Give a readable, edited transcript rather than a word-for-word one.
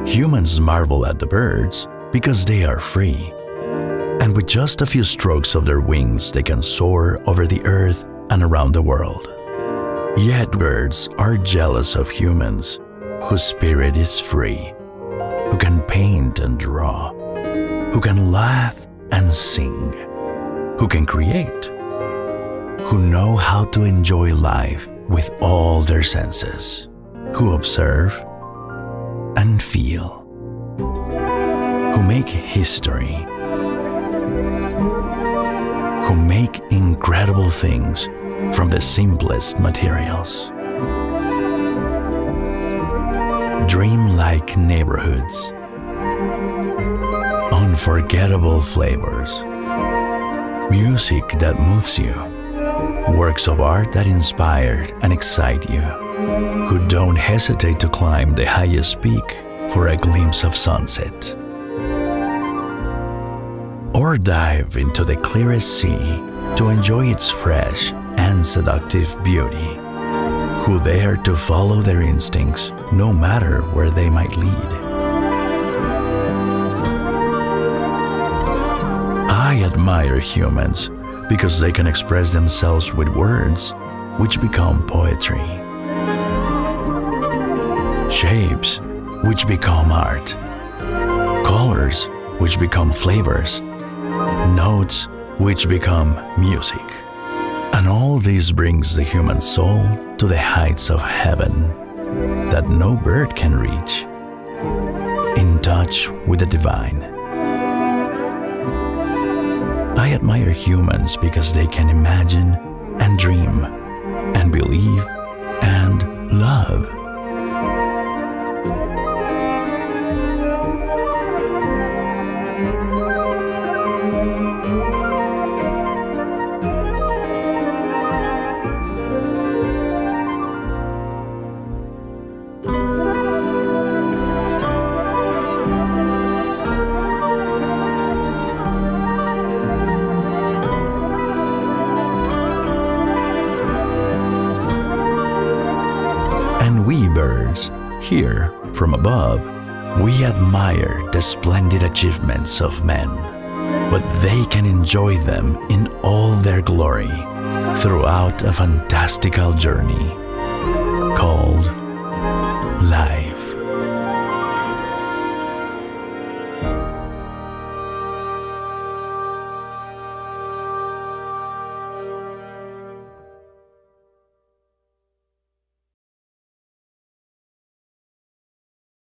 Humans marvel at the birds because they are free, and with just a few strokes of their wings they can soar over the earth and around the world. Yet birds are jealous of humans whose spirit is free, who can paint and draw, who can laugh and sing, who can create, who know how to enjoy life with all their senses, who observe and feel, who make history, who make incredible things from the simplest materials. Dreamlike neighborhoods, unforgettable flavors, music that moves you, works of art that inspire and excite you, who don't hesitate to climb the highest peak for a glimpse of sunset, or dive into the clearest sea to enjoy its fresh and seductive beauty, who dare to follow their instincts no matter where they might lead. I admire humans because they can express themselves with words which become poetry, shapes which become art, colors which become flavors, notes which become music. And all this brings the human soul to the heights of heaven that no bird can reach, in touch with the divine. I admire humans because they can imagine and dream and believe and love. And we birds, here from above, we admire the splendid achievements of men, but they can enjoy them in all their glory throughout a fantastical journey called